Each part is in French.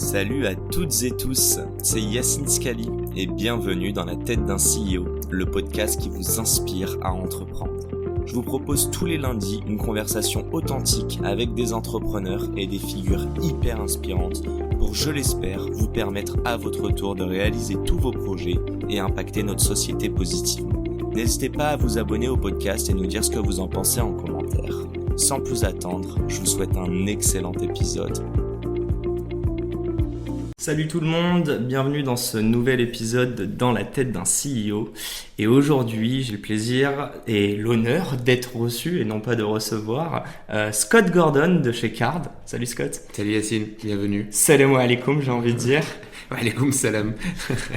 Salut à toutes et tous, c'est Yacine Scali et bienvenue dans la tête d'un CEO, le podcast qui vous inspire à entreprendre. Je vous propose tous les lundis une conversation authentique avec des entrepreneurs et des figures hyper inspirantes pour, je l'espère, vous permettre à votre tour de réaliser tous vos projets et impacter notre société positivement. N'hésitez pas à vous abonner au podcast et nous dire ce que vous en pensez en commentaire. Sans plus attendre, je vous souhaite un excellent épisode. Salut tout le monde, bienvenue dans ce nouvel épisode dans la tête d'un CEO. Et aujourd'hui, j'ai le plaisir et l'honneur d'être reçu et non pas de recevoir Scott Gordon de chez Card. Salut Scott. Salut Yacine, bienvenue. Salam alaikum, j'ai envie de dire. Alaikum salam.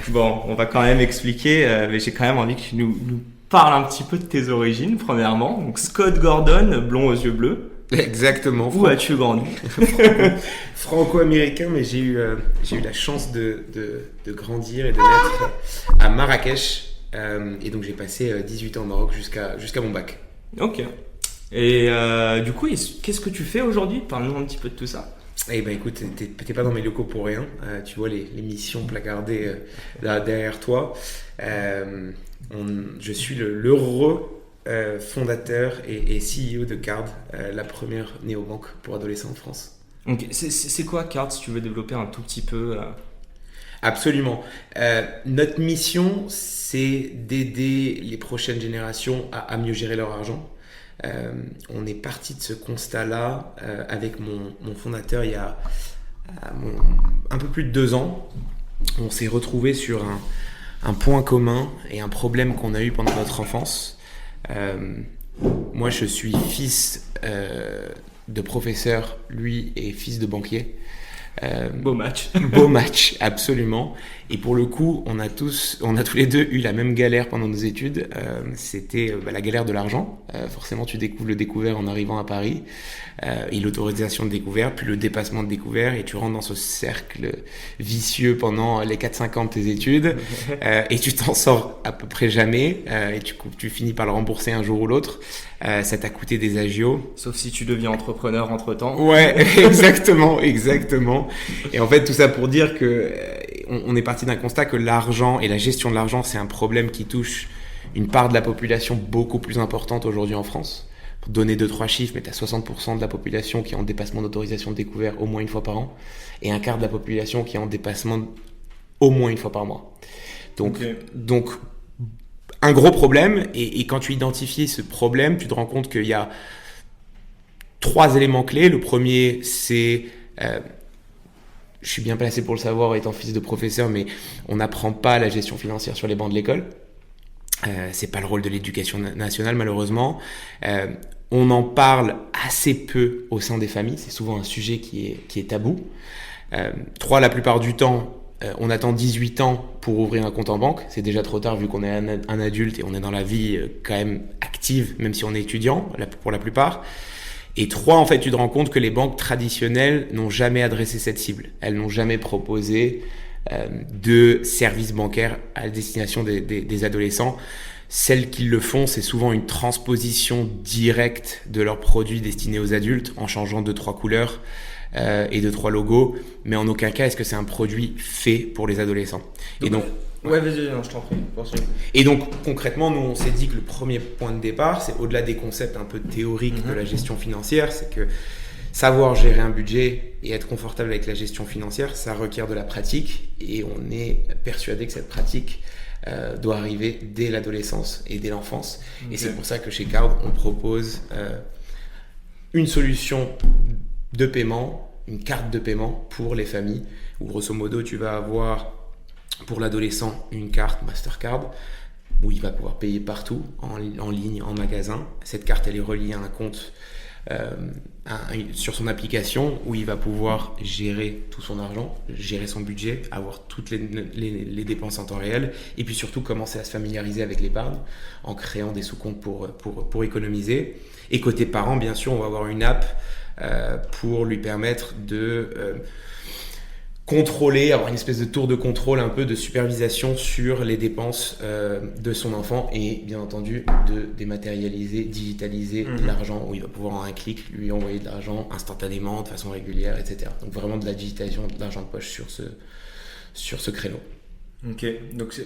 Bon, on va quand même expliquer, mais j'ai quand même envie que tu nous parles un petit peu de tes origines, premièrement. Donc Scott Gordon, blond aux yeux bleus. Exactement. Où as-tu grandi? Franco-américain, mais j'ai eu la chance de grandir et de naître à Marrakech. Et donc j'ai passé 18 ans au Maroc jusqu'à mon bac. Ok. Et du coup, qu'est-ce que tu fais aujourd'hui? Parle-nous un petit peu de tout ça. Eh ben écoute, t'es pas dans mes locaux pour rien. Tu vois les missions placardées là derrière toi. Je suis l'heureux fondateur et CEO de Card, la première néobanque pour adolescents en France. Ok, c'est quoi Card, si tu veux développer un tout petit peu Absolument. Notre mission, c'est d'aider les prochaines générations à mieux gérer leur argent. On est parti de ce constat-là avec mon fondateur il y a un peu plus de 2 ans. On s'est retrouvé sur un point commun et un problème qu'on a eu pendant notre enfance. Moi, je suis fils de professeur, lui est fils de banquier. Beau match. Beau match, absolument. Et pour le coup, on a tous les deux eu la même galère pendant nos études. C'était la galère de l'argent. Forcément, tu découvres le découvert en arrivant à Paris, et l'autorisation de découvert, puis le dépassement de découvert, et tu rentres dans ce cercle vicieux pendant les 4-5 ans de tes études, et tu t'en sors à peu près jamais, et tu finis par le rembourser un jour ou l'autre. Ça t'a coûté des agios. Sauf si tu deviens entrepreneur entre-temps. Ouais, exactement. Et en fait, tout ça pour dire que on est parti d'un constat que l'argent et la gestion de l'argent, c'est un problème qui touche une part de la population beaucoup plus importante aujourd'hui en France. Pour donner 2-3 chiffres, mais tu as 60% de la population qui est en dépassement d'autorisation de découvert au moins une fois par an, et un quart de la population qui est en dépassement au moins une fois par mois. Donc un gros problème, et quand tu identifies ce problème, tu te rends compte qu'il y a 3 éléments clés. Le premier, c'est... je suis bien placé pour le savoir étant fils de professeur, mais on n'apprend pas la gestion financière sur les bancs de l'école. C'est pas le rôle de l'éducation nationale, malheureusement. On en parle assez peu au sein des familles. C'est souvent un sujet qui est tabou. 3, la plupart du temps, on attend 18 ans pour ouvrir un compte en banque. C'est déjà trop tard vu qu'on est un adulte et on est dans la vie quand même active, même si on est étudiant, pour la plupart. Et 3, en fait, tu te rends compte que les banques traditionnelles n'ont jamais adressé cette cible. Elles n'ont jamais proposé de services bancaires à destination des adolescents. Celles qui le font, c'est souvent une transposition directe de leurs produits destinés aux adultes en changeant 2-3 couleurs et 2-3 logos. Mais en aucun cas, est-ce que c'est un produit fait pour les adolescents. Et donc, ouais, vas-y, non, je t'en prie. Et donc, concrètement, nous, on s'est dit que le premier point de départ, c'est au-delà des concepts un peu théoriques de la gestion financière, c'est que savoir gérer un budget et être confortable avec la gestion financière, ça requiert de la pratique, et on est persuadé que cette pratique doit arriver dès l'adolescence et dès l'enfance. Okay. Et c'est pour ça que chez Card, on propose une solution de paiement, une carte de paiement pour les familles, où grosso modo, tu vas avoir pour l'adolescent une carte Mastercard où il va pouvoir payer partout, en ligne, en magasin. Cette carte, elle est reliée à un compte sur son application où il va pouvoir gérer tout son argent, gérer son budget, avoir toutes les dépenses en temps réel, et puis surtout commencer à se familiariser avec l'épargne en créant des sous-comptes pour économiser. Et côté parents, bien sûr, on va avoir une app pour lui permettre de contrôler, avoir une espèce de tour de contrôle, un peu de supervision sur les dépenses de son enfant et bien entendu de dématérialiser, digitaliser l'argent où il va pouvoir en un clic lui envoyer de l'argent instantanément, de façon régulière, etc. Donc vraiment de la digitalisation de l'argent de poche sur ce créneau. Ok, donc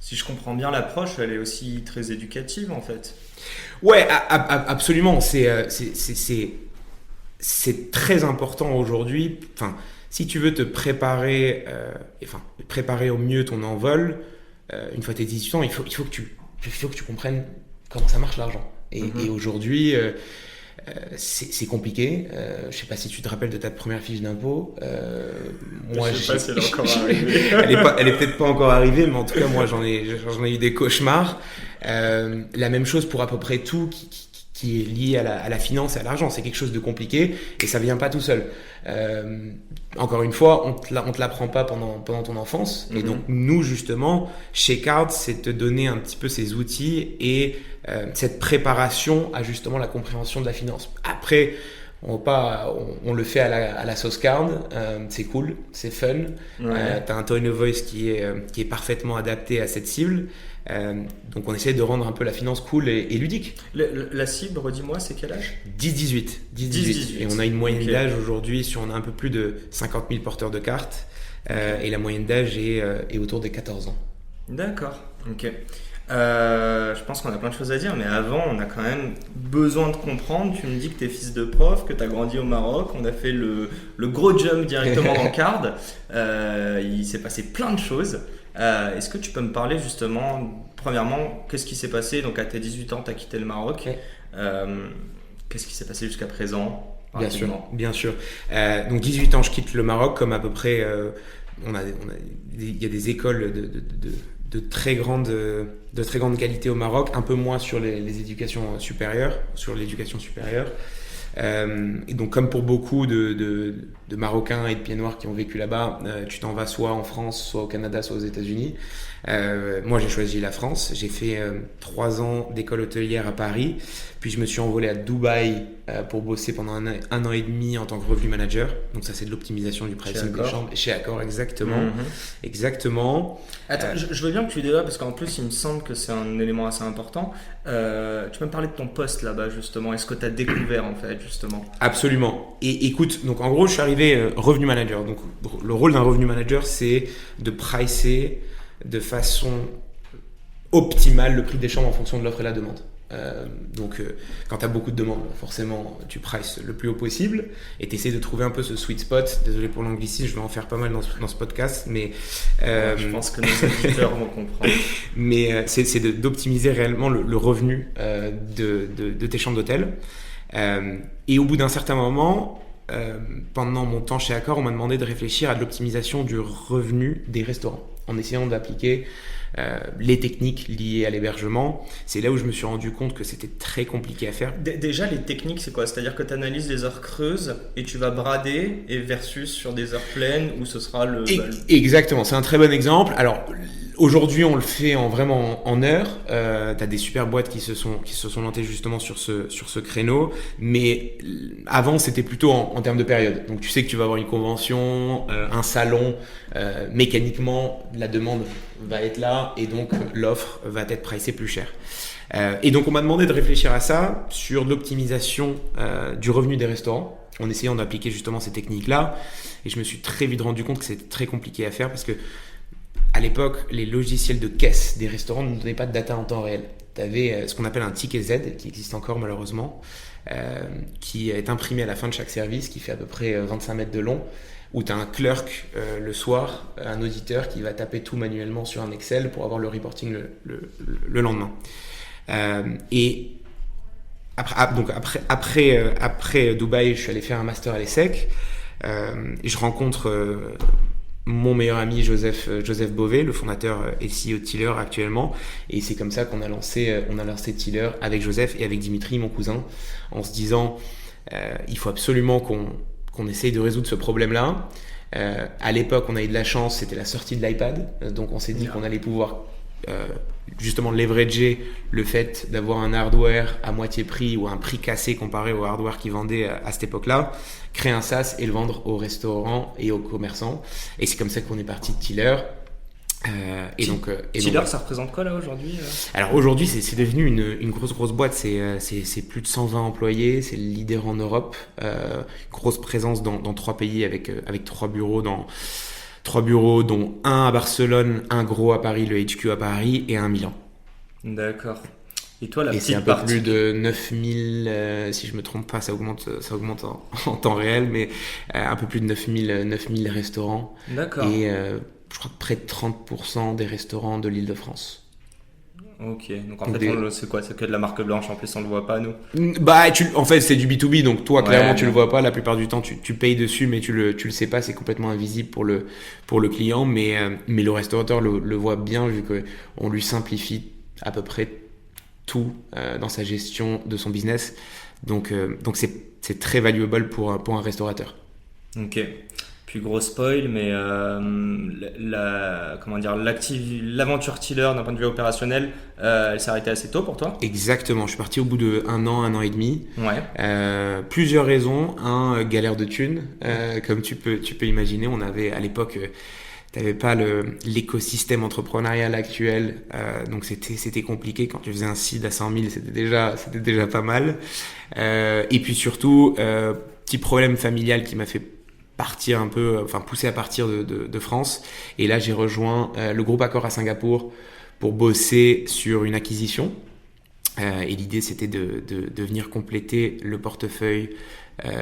si je comprends bien l'approche, elle est aussi très éducative en fait. Ouais, absolument. C'est très important aujourd'hui. Enfin, si tu veux te préparer, préparer au mieux ton envol, une fois tes 18 ans, il faut que tu comprennes comment ça marche l'argent. Et aujourd'hui, c'est compliqué. Je sais pas si tu te rappelles de ta première fiche d'impôt. Moi, je sais pas si elle est encore arrivée. Elle est peut-être pas encore arrivée, mais en tout cas, moi, j'en ai eu des cauchemars. La même chose pour à peu près tout qui est lié à la finance et à l'argent. C'est quelque chose de compliqué et ça vient pas tout seul. Encore une fois, on te l'apprend pas pendant ton enfance. Et donc, nous, justement, chez Card, c'est te donner un petit peu ces outils et cette préparation à justement la compréhension de la finance. Après, on le fait à la sauce Card. C'est cool, c'est fun. Ouais. T'as un tone of voice qui est parfaitement adapté à cette cible. Donc on essaie de rendre un peu la finance cool et ludique. La cible, redis-moi, c'est quel âge ? 10-18. Et on a une moyenne d'âge aujourd'hui, on a un peu plus de 50 000 porteurs de cartes. Et la moyenne d'âge est autour des 14 ans. D'accord, ok. Je pense qu'on a plein de choses à dire, mais avant, on a quand même besoin de comprendre. Tu me dis que tu es fils de prof, que tu as grandi au Maroc, on a fait le gros jump directement dans Card. Il s'est passé plein de choses. Est-ce que tu peux me parler justement, premièrement, qu'est-ce qui s'est passé ? Donc à tes 18 ans, tu as quitté le Maroc. Qu'est-ce qui s'est passé jusqu'à présent ? Bien sûr. Donc 18 ans, je quitte le Maroc, comme à peu près, il y a des écoles de très grande qualité au Maroc, un peu moins sur les éducations supérieures, sur l'éducation supérieure. Et donc comme pour beaucoup de Marocains et de pieds noirs qui ont vécu là-bas, tu t'en vas soit en France, soit au Canada, soit aux États-Unis. Moi j'ai choisi la France, j'ai fait 3 ans d'école hôtelière à Paris, puis je me suis envolé à Dubaï pour bosser pendant un an et demi en tant que revenu manager. Donc ça c'est de l'optimisation du pricing des chambres. Chez Accor, exactement. Exactement. Attends, je veux bien que tu développes parce qu'en plus il me semble que c'est un élément assez important. Tu peux me parler de ton poste là-bas justement, est-ce que tu as découvert en fait justement ? Absolument. Et écoute, donc en gros je suis arrivé revenu manager. Donc le rôle d'un revenu manager c'est de pricer de façon optimale le prix des chambres en fonction de l'offre et la demande. Donc quand tu as beaucoup de demandes, forcément tu prices le plus haut possible et tu essaies de trouver un peu ce sweet spot. Désolé pour l'anglicisme, je vais en faire pas mal dans ce podcast, mais je pense que nos auditeurs vont comprendre. Mais c'est d'optimiser réellement le revenu de tes chambres d'hôtel. Et au bout d'un certain moment, pendant mon temps chez Accor, on m'a demandé de réfléchir à de l'optimisation du revenu des restaurants en essayant d'appliquer les techniques liées à l'hébergement. C'est là où je me suis rendu compte que c'était très compliqué à faire. Déjà, les techniques, c'est quoi ? C'est-à-dire que tu analyses les heures creuses et tu vas brader et versus sur des heures pleines où ce sera Exactement, c'est un très bon exemple. Alors, aujourd'hui, on le fait vraiment en heures. Tu as des super boîtes qui se sont lancées justement sur ce créneau. Mais avant, c'était plutôt en termes de période. Donc, tu sais que tu vas avoir une convention, un salon. Mécaniquement, la demande va être là et donc l'offre va être pricée plus cher. Et donc, on m'a demandé de réfléchir à ça sur l'optimisation du revenu des restaurants en essayant d'appliquer justement ces techniques-là. Et je me suis très vite rendu compte que c'était très compliqué à faire parce que à l'époque, les logiciels de caisse des restaurants ne donnaient pas de data en temps réel. Tu avais ce qu'on appelle un ticket Z, qui existe encore malheureusement, qui est imprimé à la fin de chaque service, qui fait à peu près 25 mètres de long, où tu as un clerk le soir, un auditeur qui va taper tout manuellement sur un Excel pour avoir le reporting le lendemain. Et après Dubaï, je suis allé faire un master à l'ESSEC. Et je rencontre mon meilleur ami Joseph Beauvais, le fondateur et CEO de Tiller actuellement, et c'est comme ça qu'on a lancé Tiller avec Joseph et avec Dimitri, mon cousin, en se disant il faut absolument qu'on essaye de résoudre ce problème-là. À l'époque, on a eu de la chance, c'était la sortie de l'iPad, donc on s'est dit qu'on allait pouvoir justement leverager le fait d'avoir un hardware à moitié prix ou un prix cassé comparé au hardware qu'ils vendaient à cette époque-là, créer un SaaS et le vendre aux restaurants et aux commerçants. Et c'est comme ça qu'on est parti de Tiller. Tiller, ça représente quoi là aujourd'hui Alors aujourd'hui, c'est devenu une grosse boîte. C'est plus de 120 employés. C'est le leader en Europe. Grosse présence dans 3 pays avec 3 bureaux dont un à Barcelone, un gros à Paris, le HQ à Paris, et un à Milan. D'accord. Et toi, la et petite c'est un peu plus de 9000, si je me trompe pas, ça augmente en temps réel, mais un peu plus de 9000 restaurants. D'accord. Et je crois que près de 30% des restaurants de l'Île-de-France. Ok, donc en fait, c'est quoi? C'est que de la marque blanche, en plus on le voit pas, nous? Bah, en fait, c'est du B2B, donc toi, clairement, tu ouais. le vois pas. La plupart du temps, tu payes dessus, mais tu le sais pas, c'est complètement invisible pour le client. Mais le restaurateur le voit bien, vu qu'on lui simplifie à peu près tout dans sa gestion de son business. Donc c'est très valuable pour un restaurateur. Ok. Puis gros spoil, mais l'aventure Tiller d'un point de vue opérationnel, elle s'est arrêtée assez tôt pour toi? Exactement, je suis parti au bout de un an et demi. Ouais. Plusieurs raisons. Galère de thunes, comme tu peux imaginer. On avait à l'époque, t'avais pas l'écosystème entrepreneurial actuel, donc c'était compliqué. Quand tu faisais un seed à 100 000, c'était déjà pas mal. Et puis surtout, petit problème familial qui m'a fait poussé à partir de France. Et là, j'ai rejoint le groupe Accor à Singapour pour bosser sur une acquisition. Et l'idée, c'était de venir compléter le portefeuille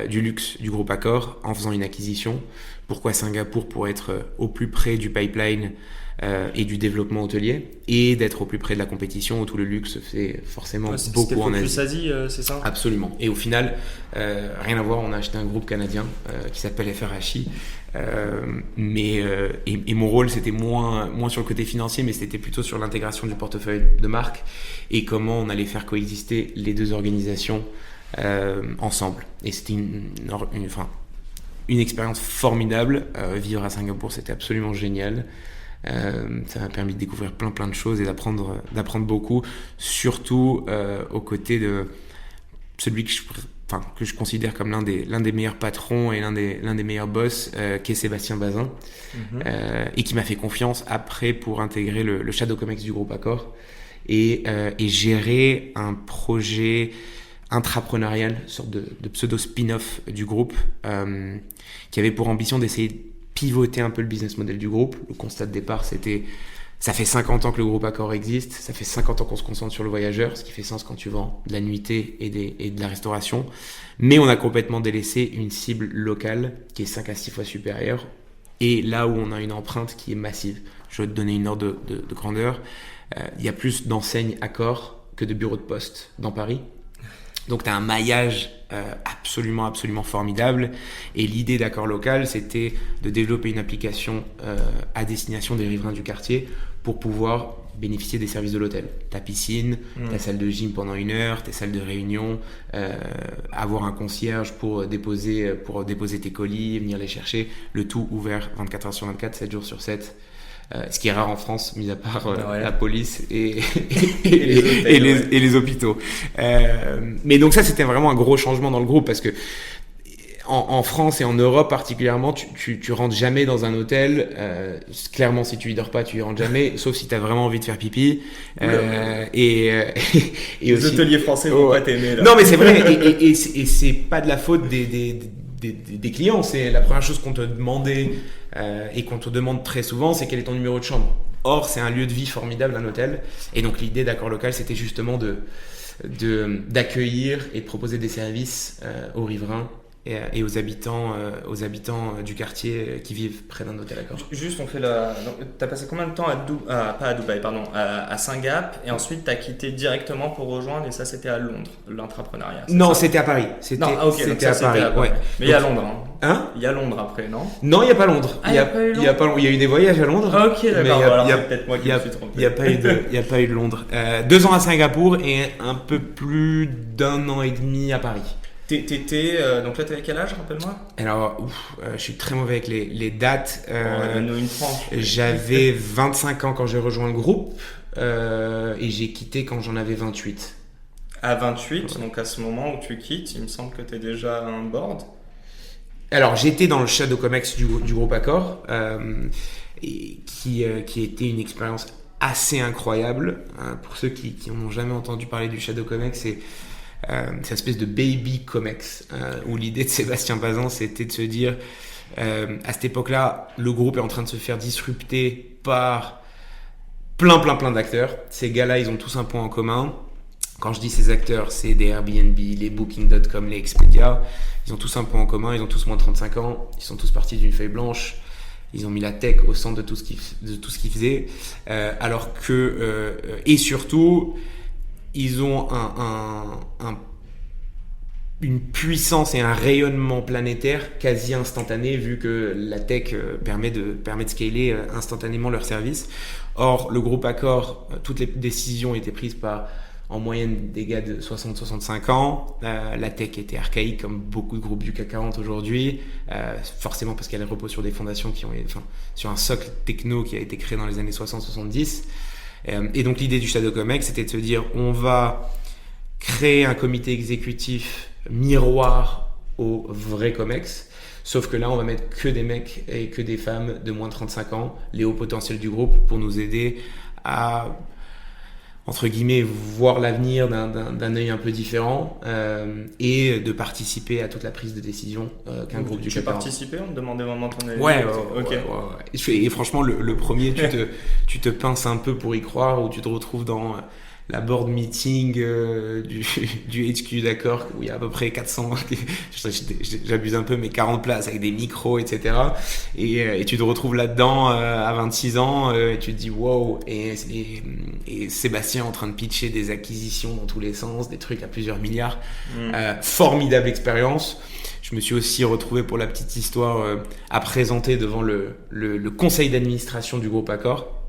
du luxe du groupe Accor en faisant une acquisition. Pourquoi Singapour? Pour être au plus près du pipeline et du développement hôtelier, et d'être au plus près de la compétition où tout le luxe se fait forcément beaucoup en Asie. C'était Asie, c'est ça? Absolument. Et au final, rien à voir, on a acheté un groupe canadien qui s'appelle FRHI. Et mon rôle, c'était moins sur le côté financier, mais c'était plutôt sur l'intégration du portefeuille de marque et comment on allait faire coexister les deux organisations ensemble. Et c'était une expérience formidable. Vivre à Singapour, c'était absolument génial. Ça m'a permis de découvrir plein de choses et d'apprendre beaucoup, surtout aux côtés de celui que je considère comme l'un des meilleurs patrons et l'un des meilleurs boss, qui est Sébastien Bazin, et qui m'a fait confiance après pour intégrer le Shadow Comex du groupe Accor et gérer un projet intrapreneurial, une sorte de pseudo spin-off du groupe, qui avait pour ambition d'essayer de pivoter un peu le business model du groupe. Le constat de départ, c'était ça fait 50 ans que le groupe Accor existe, ça fait 50 ans qu'on se concentre sur le voyageur, ce qui fait sens quand tu vends de la nuitée et de la restauration, mais on a complètement délaissé une cible locale qui est 5 à 6 fois supérieure, et là où on a une empreinte qui est massive. Je vais te donner une ordre de grandeur. Il y a plus d'enseignes Accor que de bureaux de poste dans Paris. Donc tu as un maillage absolument formidable, et l'idée d'Accor Local, c'était de développer une application à destination des riverains du quartier pour pouvoir bénéficier des services de l'hôtel. Ta piscine, ta salle de gym pendant 1 heure, tes salles de réunion, avoir un concierge pour déposer tes colis, venir les chercher, le tout ouvert 24 heures sur 24, 7 jours sur 7. Ce qui est rare en France, mis à part la police et les hôpitaux. Mais donc ça, c'était vraiment un gros changement dans le groupe, parce que en France et en Europe particulièrement, tu rentres jamais dans un hôtel. Clairement, si tu y dors pas, tu y rentres jamais, sauf si tu as vraiment envie de faire pipi. Et les aussi, hôteliers français vont pas t'aimer là. Non, mais c'est vrai, et c'est pas de la faute des clients. C'est la première chose qu'on te demandait et qu'on te demande très souvent, c'est quel est ton numéro de chambre. Or, c'est un lieu de vie formidable, un hôtel. Et donc l'idée d'Accor Local, c'était justement d'accueillir et de proposer des services aux riverains et aux habitants du quartier qui vivent près d'un hôtel Accor. Juste, on fait t'as passé combien de temps pas à Dubaï, pardon, à Singapour, et ensuite t'as quitté directement pour rejoindre, et ça c'était à Londres, l'entrepreneuriat? Non, c'était à Paris. C'était à Paris. Ouais. Mais il y a Londres. Hein? Il y a Londres après, non? Non, il n'y a pas Londres. Il y a eu des voyages à Londres. Ok, d'accord. Alors c'est peut-être moi qui me suis trompé. Il n'y a pas eu de Londres. 2 ans à Singapour et un peu plus d'1 an et demi à Paris. Donc là, t'avais quel âge, rappelle-moi? Alors, je suis très mauvais avec les dates. Donne-nous une tranche. J'avais 25 ans quand j'ai rejoint le groupe. et j'ai quitté quand j'en avais 28. À 28, donc à ce moment où tu quittes, il me semble que tu es déjà à un board. Alors, j'étais dans le Shadow Comex du groupe Accor, et qui était une expérience assez incroyable. Pour ceux qui n'ont jamais entendu parler du Shadow Comex, c'est une espèce de baby Comex, où l'idée de Sébastien Bazin, c'était de se dire, à cette époque-là, le groupe est en train de se faire disrupter par plein d'acteurs. Ces gars-là, ils ont tous un point en commun. Quand je dis ces acteurs, c'est des Airbnb, les Booking.com, les Expedia. Ils ont tous un point en commun, ils ont tous moins de 35 ans, ils sont tous partis d'une feuille blanche, ils ont mis la tech au centre de tout ce qu'ils faisaient, alors que, et surtout, ils ont une puissance et un rayonnement planétaire quasi instantané, vu que la tech permet de scaler instantanément leurs services. Or, le groupe Accor, toutes les décisions étaient prises par en moyenne des gars de 60-65 ans. La tech était archaïque comme beaucoup de groupes du CAC 40 aujourd'hui, forcément parce qu'elle repose sur des fondations sur un socle techno qui a été créé dans les années 60-70. Et donc l'idée du Shadow Comex, c'était de se dire, on va créer un comité exécutif miroir au vrai Comex, sauf que là on va mettre que des mecs et que des femmes de moins de 35 ans, les hauts potentiels du groupe, pour nous aider à, entre guillemets, voir l'avenir d'un œil un peu différent, et de participer à toute la prise de décision qu'un groupe du CAC 40. Tu participais, on te demandait vraiment ton avis. Ouais. Et franchement, le premier, tu te pinces un peu pour y croire, où tu te retrouves dans la board meeting du HQ d'Accor, où il y a à peu près 400, j'abuse un peu, mais 40 places avec des micros, etc. Et tu te retrouves là-dedans à 26 ans, et tu te dis wow, et Sébastien en train de pitcher des acquisitions dans tous les sens, des trucs à plusieurs milliards. Formidable expérience. Je me suis aussi retrouvé, pour la petite histoire, à présenter devant le conseil d'administration du groupe Accor.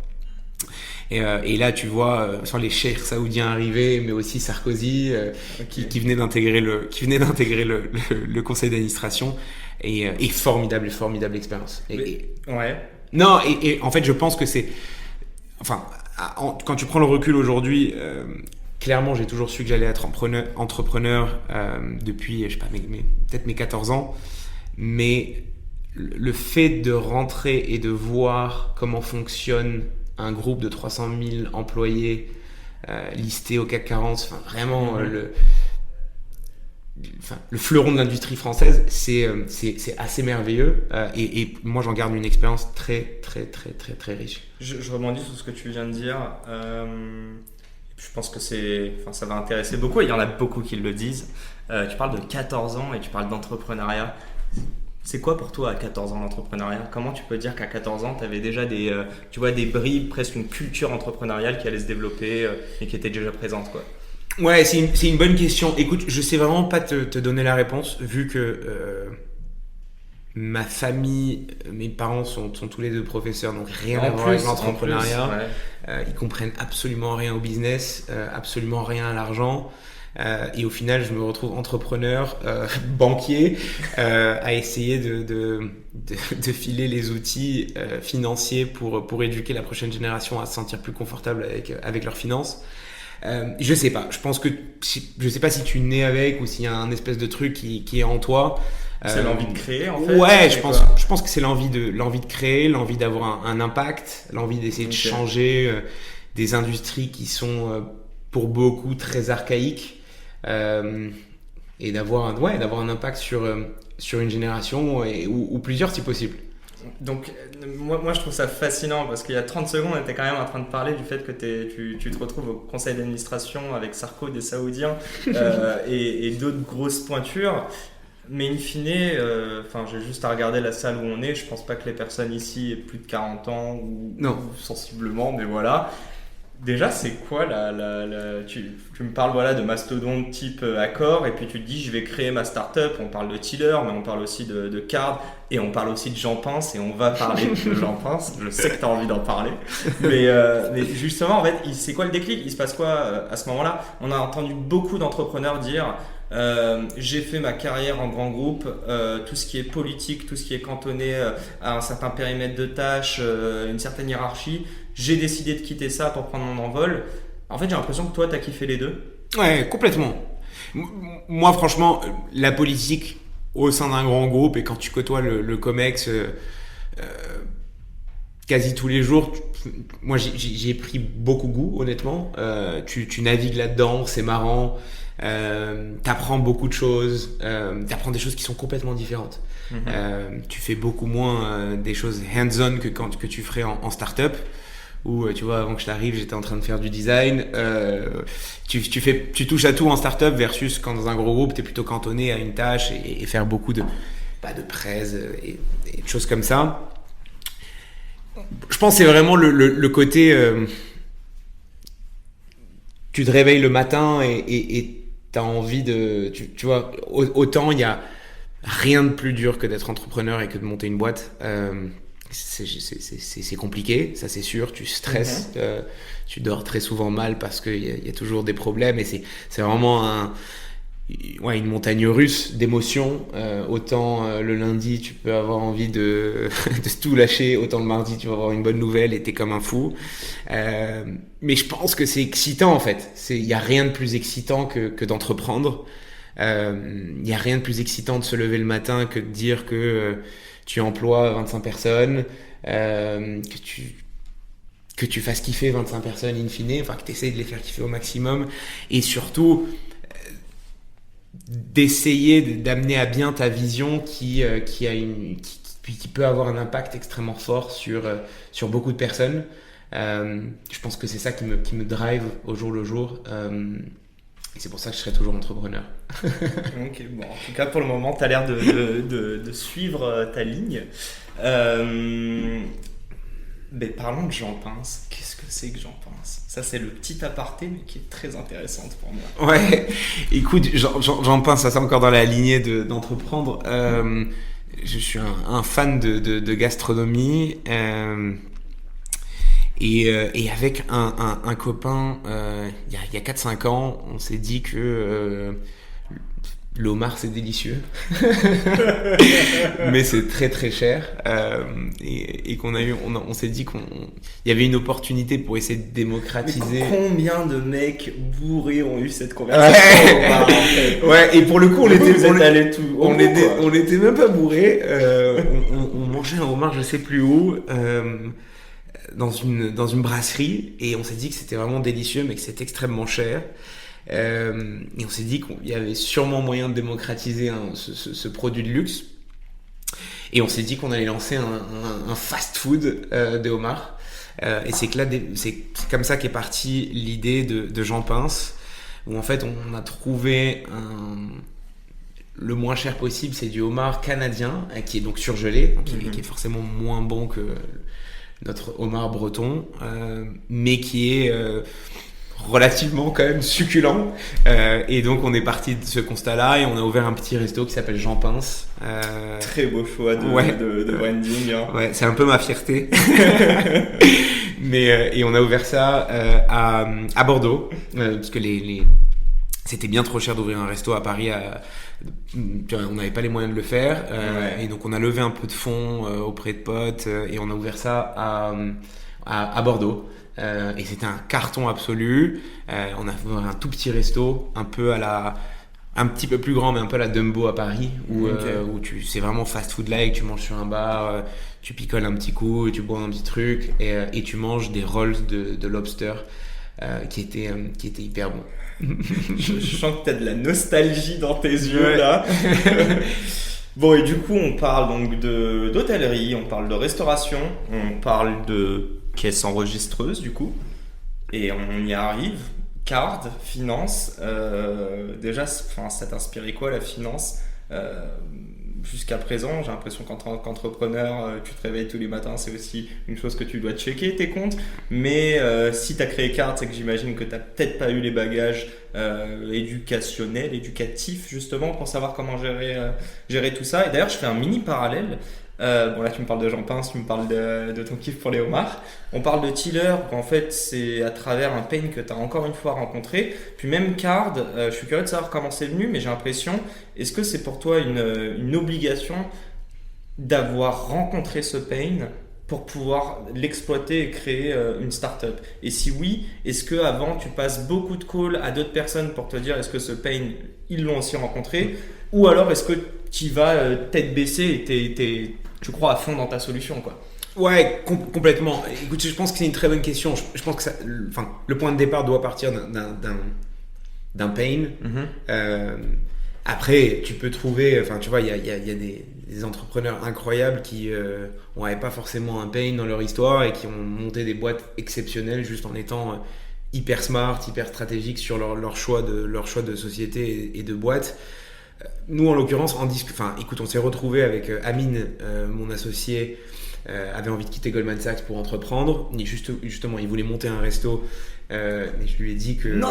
Et là, tu vois, sans les cheikhs saoudiens arriver, mais aussi Sarkozy, qui venait d'intégrer le conseil d'administration, et formidable expérience. Non, et en fait, je pense que c'est, enfin, quand tu prends le recul aujourd'hui, clairement, j'ai toujours su que j'allais être entrepreneur depuis, je sais pas, peut-être mes 14 ans, mais le fait de rentrer et de voir comment fonctionne un groupe de 300 000 employés listés au CAC 40, enfin vraiment le fleuron de l'industrie française, c'est assez merveilleux, et moi j'en garde une expérience très riche. Je rebondis sur ce que tu viens de dire. Je pense que ça va intéresser beaucoup, et il y en a beaucoup qui le disent. Tu parles de 14 ans et tu parles d'entrepreneuriat. C'est quoi pour toi à 14 ans l'entrepreneuriat ? Comment tu peux dire qu'à 14 ans, tu avais déjà des bribes, presque une culture entrepreneuriale qui allait se développer et qui était déjà présente, quoi ? Ouais, c'est une bonne question. Écoute, je sais vraiment pas te donner la réponse, vu que ma famille, mes parents sont tous les deux professeurs, donc rien à voir avec l'entrepreneuriat. Ils comprennent absolument rien au business, absolument rien à l'argent. Et au final, je me retrouve entrepreneur, banquier, à essayer de filer les outils financiers pour éduquer la prochaine génération à se sentir plus confortable avec leurs finances. Je sais pas. Je sais pas si tu nais avec, ou s'il y a un espèce de truc qui est en toi. C'est l'envie de créer, en fait. Ouais, je pense que c'est l'envie de créer, l'envie d'avoir un impact, l'envie d'essayer de changer des industries qui sont pour beaucoup très archaïques. Et d'avoir un impact sur une génération, ou plusieurs si possible. Donc moi je trouve ça fascinant, parce qu'il y a 30 secondes on était quand même en train de parler du fait que tu te retrouves au conseil d'administration avec Sarko, des Saoudiens, et d'autres grosses pointures, mais in fine, j'ai juste à regarder la salle où on est, je pense pas que les personnes ici aient plus de 40 ans ou sensiblement, mais voilà. Déjà, c'est quoi tu me parles de mastodonte type Accor, et puis tu te dis je vais créer ma start-up. On parle de Tiller, mais on parle aussi de Card, et on parle aussi de Jean Pince, et on va parler de Jean Pince. Je sais que tu as envie d'en parler, mais justement, en fait, c'est quoi le déclic ? Il se passe quoi à ce moment-là ? On a entendu beaucoup d'entrepreneurs dire j'ai fait ma carrière en grand groupe, tout ce qui est politique, tout ce qui est cantonné à un certain périmètre de tâches, une certaine hiérarchie, j'ai décidé de quitter ça pour prendre mon envol. En fait, j'ai l'impression que toi, t'as kiffé les deux. Ouais, complètement. Moi, franchement, la politique au sein d'un grand groupe, et quand tu côtoies le COMEX quasi tous les jours, moi j'y ai pris beaucoup goût, honnêtement. Tu navigues là-dedans, c'est marrant. T'apprends beaucoup de choses. T'apprends des choses qui sont complètement différentes. Tu fais beaucoup moins des choses hands-on que tu ferais en start-up. Où tu vois, avant que je t'arrive, j'étais en train de faire du design. Tu touches à tout en startup versus quand dans un gros groupe, t'es plutôt cantonné à une tâche et faire beaucoup de presse et de choses comme ça. Je pense que c'est vraiment le côté. Tu te réveilles le matin et t'as envie de. Tu vois, autant il y a rien de plus dur que d'être entrepreneur et que de monter une boîte. C'est compliqué, ça c'est sûr, tu stresses, tu dors très souvent mal parce qu'il y a toujours des problèmes et c'est vraiment une montagne russe d'émotions. Autant le lundi tu peux avoir envie de tout lâcher, autant le mardi tu vas avoir une bonne nouvelle et t'es comme un fou. Mais je pense que c'est excitant en fait, il y a rien de plus excitant que d'entreprendre. Il y a rien de plus excitant de se lever le matin que de dire que tu emploies 25 personnes, que tu fasses kiffer 25 personnes in fine, enfin que tu essayes de les faire kiffer au maximum, et surtout d'essayer d'amener à bien ta vision qui peut avoir un impact extrêmement fort sur beaucoup de personnes. Je pense que c'est ça qui me drive au jour le jour. Et c'est pour ça que je serai toujours entrepreneur. Ok, bon, en tout cas pour le moment, tu as l'air de suivre ta ligne. Mais parlons de Jean Pince. Qu'est-ce que c'est que Jean Pince ? Ça, c'est le petit aparté, mais qui est très intéressante pour moi. Ouais, écoute, Jean Pince, ça c'est encore dans la lignée d'entreprendre. Je suis un fan de gastronomie. Et avec un copain, il y a 4-5 ans, on s'est dit que le homard c'est délicieux, mais c'est très très cher, et on s'est dit qu'il y avait une opportunité pour essayer de démocratiser. Mais combien de mecs bourrés ont eu cette conversation? Ouais, et pour le coup on était même pas bourrés, on mangeait un homard je sais plus où. Dans une brasserie, et on s'est dit que c'était vraiment délicieux mais que c'était extrêmement cher, et on s'est dit qu'il y avait sûrement moyen de démocratiser ce produit de luxe, et on s'est dit qu'on allait lancer un fast food de homard, et c'est comme ça qu'est partie l'idée de Jean Pince, où en fait on a trouvé le moins cher possible, c'est du homard canadien qui est donc surgelé, qui est forcément moins bon que notre homard breton, mais qui est relativement quand même succulent. Et donc on est parti de ce constat-là et on a ouvert un petit resto qui s'appelle Jean Pince. Très beau choix de branding. Hein. Ouais, c'est un peu ma fierté. Et on a ouvert ça à Bordeaux, parce que c'était bien trop cher d'ouvrir un resto à Paris. On n'avait pas les moyens de le faire, et donc on a levé un peu de fonds auprès de potes, et on a ouvert ça à Bordeaux, et c'était un carton absolu. On a ouvert un tout petit resto, un petit peu plus grand, mais un peu à la Dumbo à Paris, où c'est vraiment fast food like, tu manges sur un bar, tu picoles un petit coup, tu bois un petit truc, et tu manges des rolls de lobster qui étaient hyper bons. Je sens que t'as de la nostalgie dans tes yeux là. Bon, et du coup on parle donc d'hôtellerie, on parle de restauration, on parle de caisse enregistreuse du coup, et on y arrive. Card, finance, déjà ça t'inspirait quoi la finance jusqu'à présent? J'ai l'impression qu'en tant qu'entrepreneur, tu te réveilles tous les matins, c'est aussi une chose que tu dois checker tes comptes, mais si tu as créé Card, c'est que j'imagine que tu n'as peut-être pas eu les bagages éducatifs justement pour savoir comment gérer tout ça. Et d'ailleurs je fais un mini parallèle. Bon là tu me parles de Jean Pince, tu me parles de ton kiff pour les homards. On parle de Tiller, en fait c'est à travers un pain que tu as encore une fois rencontré. Puis même Card, je suis curieux de savoir comment c'est venu, mais j'ai l'impression, est-ce que c'est pour toi une obligation d'avoir rencontré ce pain pour pouvoir l'exploiter et créer une startup? Et si oui, est-ce que avant tu passes beaucoup de calls à d'autres personnes pour te dire est-ce que ce pain ils l'ont aussi rencontré, ou alors est-ce que tu vas tête baissée et tu crois à fond dans ta solution, quoi? Ouais, complètement. Écoute, je pense que c'est une très bonne question. Je pense que le point de départ doit partir d'un pain. Après, tu peux trouver, tu vois, il y a des entrepreneurs incroyables qui n'avaient pas forcément un pain dans leur histoire et qui ont monté des boîtes exceptionnelles juste en étant hyper smart, hyper stratégiques sur leur choix de société et de boîte. Nous, en l'occurrence, écoute, on s'est retrouvé avec Amine, mon associé, avait envie de quitter Goldman Sachs pour entreprendre. Justement, il voulait monter un resto. Mais je lui ai dit que non.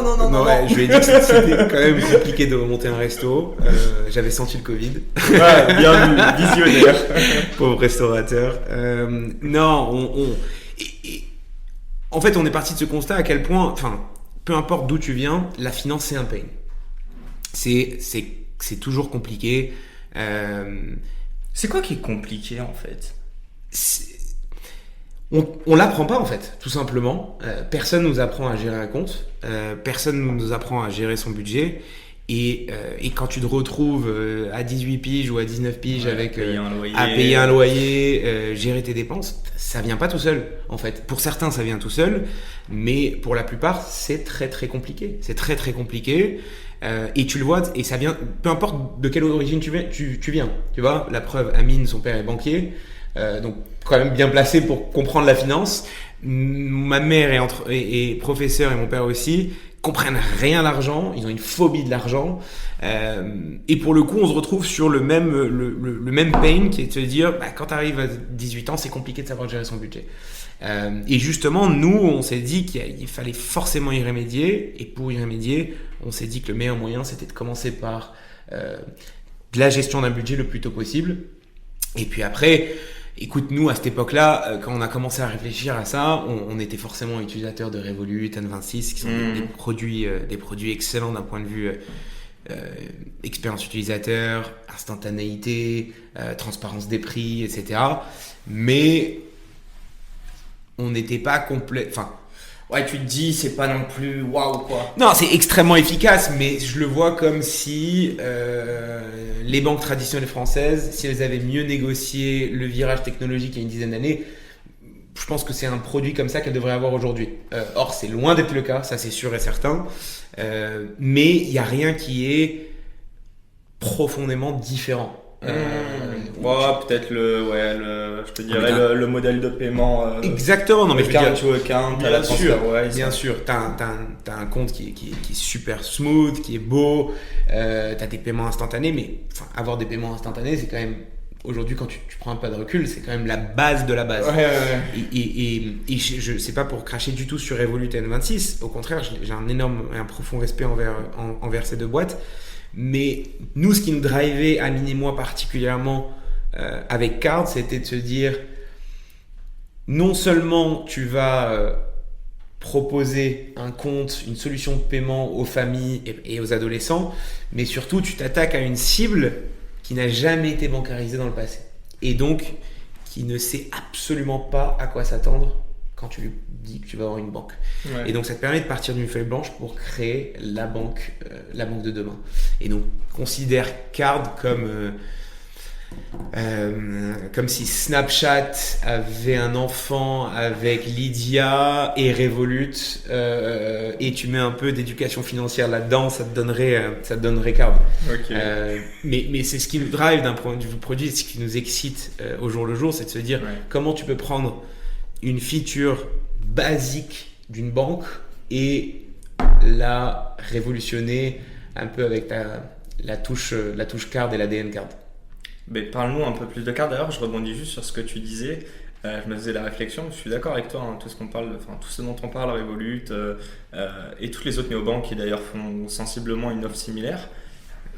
Je lui ai dit que c'était quand même compliqué de monter un resto. J'avais senti le Covid. Ouais, bien vu, visionnaire. Pauvre restaurateur. En fait, on est parti de ce constat à quel point, peu importe d'où tu viens, la finance c'est un pain. C'est toujours compliqué. C'est quoi qui est compliqué en fait? On l'apprend pas en fait, tout simplement. Personne nous apprend à gérer un compte, personne nous apprend à gérer son budget. Et quand tu te retrouves à 18 piges ou à 19 piges à payer un loyer, gérer tes dépenses, ça vient pas tout seul en fait. Pour certains ça vient tout seul, mais pour la plupart c'est très très compliqué. C'est très très compliqué. Et tu le vois, et ça vient, peu importe de quelle origine tu viens. Tu vois, la preuve, Amine, son père est banquier. Donc quand même bien placé pour comprendre la finance. Ma mère est professeure et mon père aussi, comprennent rien à l'argent, ils ont une phobie de l'argent, et pour le coup on se retrouve sur le même pain qui est de se dire quand tu arrives à 18 ans c'est compliqué de savoir gérer son budget. Et justement nous on s'est dit qu'il fallait forcément y remédier, et pour y remédier on s'est dit que le meilleur moyen c'était de commencer par de la gestion d'un budget le plus tôt possible. Et puis après, écoute, nous à cette époque-là, quand on a commencé à réfléchir à ça, on était forcément utilisateurs de Revolut, N26, qui sont des produits excellents d'un point de vue expérience utilisateur, instantanéité, transparence des prix, etc. Mais on n'était pas complet. Ouais, tu te dis, c'est pas non plus waouh quoi. Non, c'est extrêmement efficace, mais je le vois comme si les banques traditionnelles françaises, si elles avaient mieux négocié le virage technologique il y a une dizaine d'années, je pense que c'est un produit comme ça qu'elles devraient avoir aujourd'hui. Or, c'est loin d'être le cas, ça c'est sûr et certain. Mais il n'y a rien qui est profondément différent. Peut-être je te dirais le modèle de paiement. Exactement, non mais account to account, bien sûr, t'as un compte qui est super smooth, qui est beau, t'as des paiements instantanés, mais avoir des paiements instantanés, c'est quand même aujourd'hui quand tu prends un pas de recul, c'est quand même la base de la base. Et je sais pas pour cracher du tout sur Revolut et N26, au contraire, j'ai un profond respect envers ces deux boîtes. Mais nous, ce qui nous drivait, Amine et moi particulièrement avec Card, c'était de se dire non seulement tu vas proposer un compte, une solution de paiement aux familles et aux adolescents, mais surtout tu t'attaques à une cible qui n'a jamais été bancarisée dans le passé et donc qui ne sait absolument pas à quoi s'attendre quand tu lui dis que tu vas avoir une banque. Ouais. Et donc ça te permet de partir d'une feuille blanche pour créer la banque de demain. Et donc considère Card comme si Snapchat avait un enfant avec Lydia et Revolut, et tu mets un peu d'éducation financière là-dedans, ça te donnerait Card. Okay. Mais c'est ce qui nous drive d'un point de vue produit, ce qui nous excite au jour le jour, c'est de se dire comment tu peux prendre une feature basique d'une banque et la révolutionner un peu avec la touche Card et l'ADN Card. Mais parle-nous un peu plus de Card. D'ailleurs, je rebondis juste sur ce que tu disais. Je me faisais la réflexion. Je suis d'accord avec toi. Tout ce dont on parle, Revolut et toutes les autres néobanques qui d'ailleurs font sensiblement une offre similaire.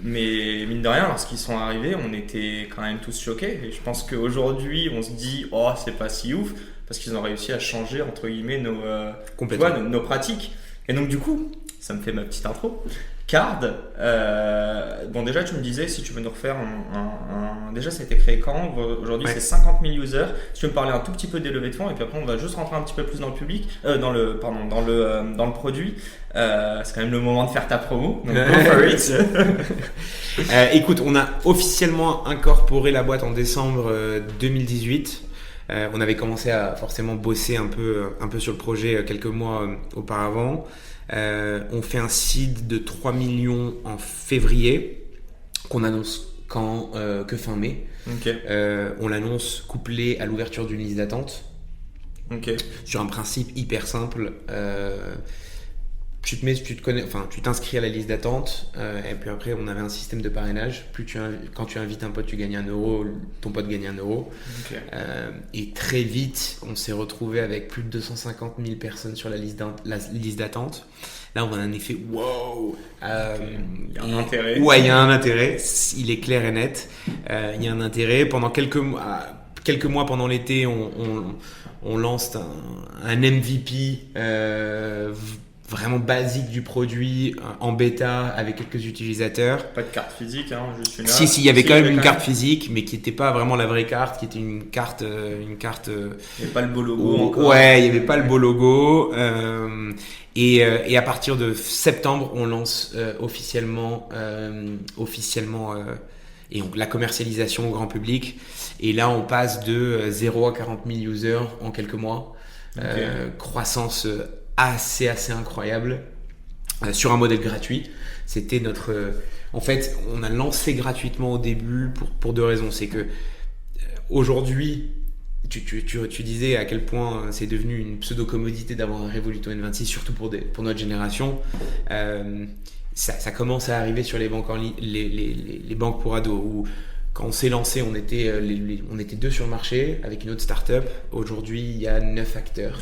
Mais mine de rien, lorsqu'ils sont arrivés, on était quand même tous choqués. Et je pense qu'aujourd'hui, on se dit, oh, c'est pas si ouf, parce qu'ils ont réussi à changer entre guillemets nos pratiques. Et donc du coup, ça me fait ma petite intro. Card, bon déjà tu me disais si tu veux nous refaire déjà ça a été créé quand? Aujourd'hui c'est 50 000 users. Si tu veux me parler un tout petit peu des levées de fonds et puis après on va juste rentrer un petit peu plus dans le public, dans le produit. C'est quand même le moment de faire ta promo. Donc go for it. Écoute, on a officiellement incorporé la boîte en décembre 2018. On avait commencé à forcément bosser un peu sur le projet quelques mois auparavant. On fait un seed de 3 millions en février qu'on annonce que fin mai. Okay. On l'annonce couplé à l'ouverture d'une liste d'attente. Okay. Sur un principe hyper simple. Tu t'inscris à la liste d'attente et puis après on avait un système de parrainage. Quand tu invites un pote, tu gagnes 1 euro, ton pote gagne 1 euro. Okay. Et très vite, on s'est retrouvé avec plus de 250 000 personnes sur la liste d'attente. Là, on a un effet wow. Il y a un intérêt. Ouais, il y a un intérêt. Il est clair et net. Il y a un intérêt. Pendant quelques mois pendant l'été, on lance un MVP. Vraiment basique du produit en bêta avec quelques utilisateurs. Pas de carte physique, juste une app. Si, il y avait quand même une carte physique, mais qui n'était pas vraiment la vraie carte, qui était une carte. Il n'y avait pas le beau logo encore. Ouais, il n'y avait pas le beau logo. Et à partir de septembre, on lance officiellement et donc la commercialisation au grand public. Et là, on passe de 0 à 40 000 users en quelques mois. Okay. Croissance assez incroyable sur un modèle gratuit. C'était en fait, on a lancé gratuitement au début pour 2 raisons. C'est que aujourd'hui, tu disais à quel point c'est devenu une pseudo-commodité d'avoir un Revoluto N26, surtout pour notre génération. Ça commence à arriver sur les banques les banques pour ados où quand on s'est lancé, on était 2 sur le marché avec une autre startup. Aujourd'hui, il y a 9 acteurs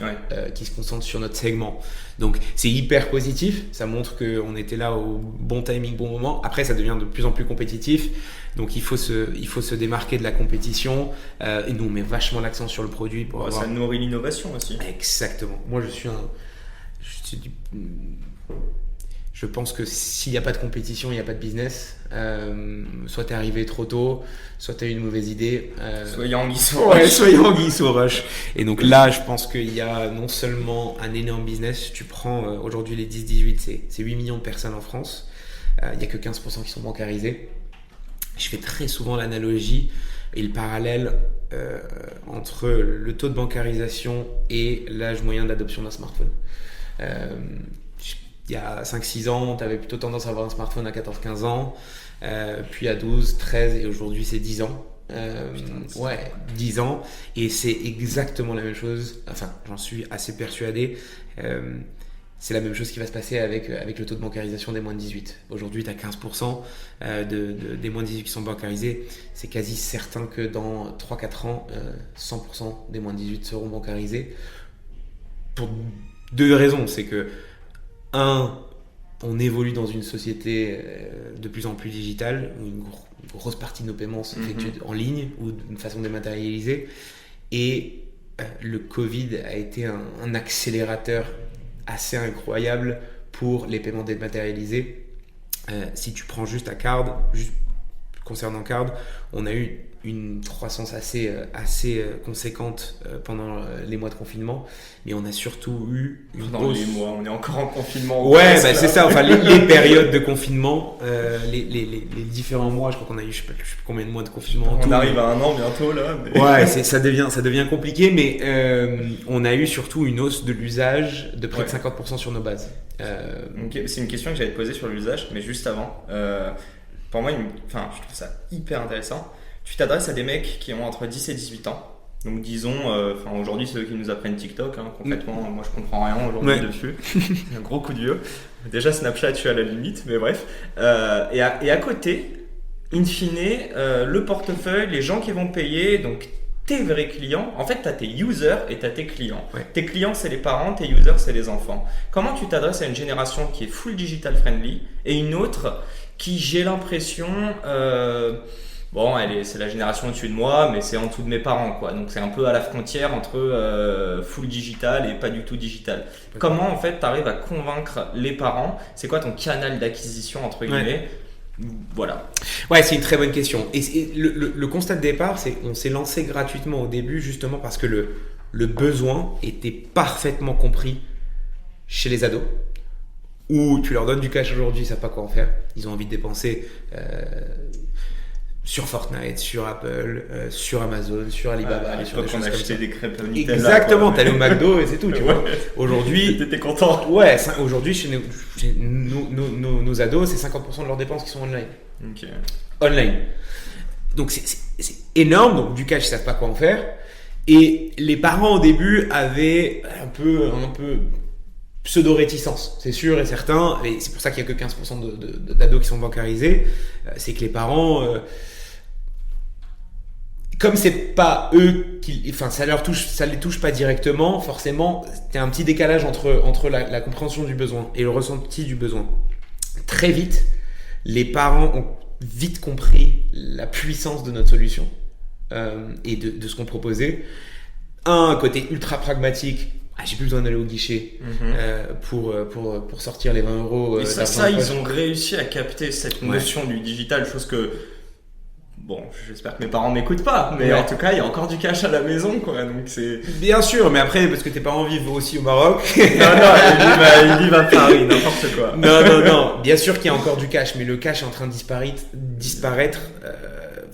qui se concentrent sur notre segment. Donc, c'est hyper positif. Ça montre qu'on était là au bon timing, bon moment. Après, ça devient de plus en plus compétitif. Donc, il faut se démarquer de la compétition. Et nous, on met vachement l'accent sur le produit. Ça nourrit l'innovation aussi. Exactement. Moi, je pense que s'il n'y a pas de compétition, il n'y a pas de business. Soit tu es arrivé trop tôt, soit tu as eu une mauvaise idée. Soit Anguille sous roche. Soit Anguille sous roche. Et donc là, je pense qu'il y a non seulement un énorme business. Tu prends aujourd'hui les 10-18, c'est 8 millions de personnes en France. Il n'y a que 15% qui sont bancarisés. Je fais très souvent l'analogie et le parallèle entre le taux de bancarisation et l'âge moyen d'adoption d'un smartphone. Il y a 5-6 ans, tu avais plutôt tendance à avoir un smartphone à 14-15 ans, puis à 12, 13 et aujourd'hui c'est 10 ans. 10 ans. Et c'est exactement la même chose, enfin j'en suis assez persuadé, c'est la même chose qui va se passer avec le taux de bancarisation des moins de 18. Aujourd'hui tu as 15% des moins de 18 qui sont bancarisés, c'est quasi certain que dans 3-4 ans, 100% des moins de 18 seront bancarisés. Pour 2 raisons, c'est que on évolue dans une société de plus en plus digitale où une grosse partie de nos paiements s'effectuent en ligne ou d'une façon dématérialisée. Et le Covid a été un accélérateur assez incroyable pour les paiements dématérialisés. Si tu prends juste concernant Card, on a eu une croissance assez conséquente pendant les mois de confinement, mais on a surtout eu les mois, on est encore en confinement. Ouais, c'est ça. Enfin, les périodes de confinement, les différents mois. Je crois qu'on a eu, je sais pas combien de mois de confinement. On arrive à 1 an bientôt là. Mais... Ouais, ça devient compliqué, mais on a eu surtout une hausse de l'usage de près de 50% sur nos bases. Okay. C'est une question que j'allais te poser sur l'usage, mais juste avant. Pour moi, je trouve ça hyper intéressant. Tu t'adresses à des mecs qui ont entre 10 et 18 ans. Donc disons, aujourd'hui ceux qui nous apprennent TikTok, concrètement, moi je comprends rien aujourd'hui dessus. C'est un gros coup de vieux. Déjà Snapchat, je suis à la limite, mais bref. Et à côté, in fine, le portefeuille, les gens qui vont payer, donc tes vrais clients, en fait tu as tes users et tu as tes clients. Ouais. Tes clients c'est les parents, tes users c'est les enfants. Comment tu t'adresses à une génération qui est full digital friendly et une autre qui, j'ai l'impression, bon, c'est la génération au-dessus de moi, mais c'est en dessous de mes parents, quoi. Donc c'est un peu à la frontière entre full digital et pas du tout digital. Comment en fait tu arrives à convaincre les parents? C'est quoi ton canal d'acquisition entre guillemets? Voilà. Ouais, c'est une très bonne question. Et le constat de départ, c'est qu'on s'est lancé gratuitement au début justement parce que le besoin était parfaitement compris chez les ados. Où tu leur donnes du cash aujourd'hui, ils savent pas quoi en faire. Ils ont envie de dépenser sur Fortnite, sur Apple, sur Amazon, sur Alibaba. À l'époque, on achetait des crêpes Nutella. Exactement, t'allais au McDo et c'est tout, tu vois. Aujourd'hui, t'étais content. Ouais, aujourd'hui, chez nos ados, c'est 50% de leurs dépenses qui sont online. Okay. Online. Donc, c'est énorme. Donc, du cash, ils savent pas quoi en faire. Et les parents, au début, avaient un peu pseudo-réticence, c'est sûr et certain, et c'est pour ça qu'il n'y a que 15% d'ados qui sont bancarisés, c'est que les parents, comme c'est pas eux ça les touche pas directement, forcément, il y a un petit décalage entre la compréhension du besoin et le ressenti du besoin. Très vite, les parents ont vite compris la puissance de notre solution et de ce qu'on proposait. Un côté ultra pragmatique. J'ai plus besoin d'aller au guichet pour sortir les 20 euros. Et ça ils ont réussi à capter cette notion du digital, chose que, bon, j'espère que mes parents m'écoutent pas, mais en tout cas, il y a encore du cash à la maison, quoi. Donc c'est... Bien sûr, mais après, parce que tes parents vivent aussi au Maroc. Non, il vivent à Paris, n'importe quoi. Non, bien sûr qu'il y a encore du cash, mais le cash est en train de disparaître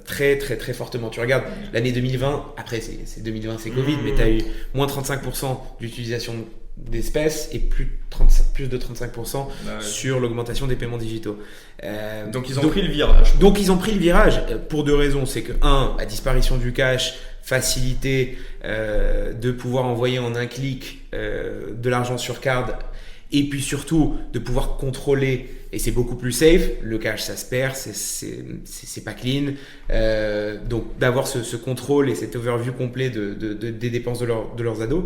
très très très fortement. Tu regardes l'année 2020, après c'est 2020, c'est Covid, mais tu as eu moins 35% d'utilisation d'espèces et plus de 35% sur l'augmentation des paiements digitaux. Donc ils ont pris le virage. Donc ils ont pris le virage pour deux raisons. C'est que, la disparition du cash, facilité de pouvoir envoyer en un clic de l'argent sur carte, et puis surtout de pouvoir contrôler, et c'est beaucoup plus safe. Le cash, ça se perd, c'est pas clean. Donc d'avoir ce contrôle et cet overview complet des dépenses de leurs ados.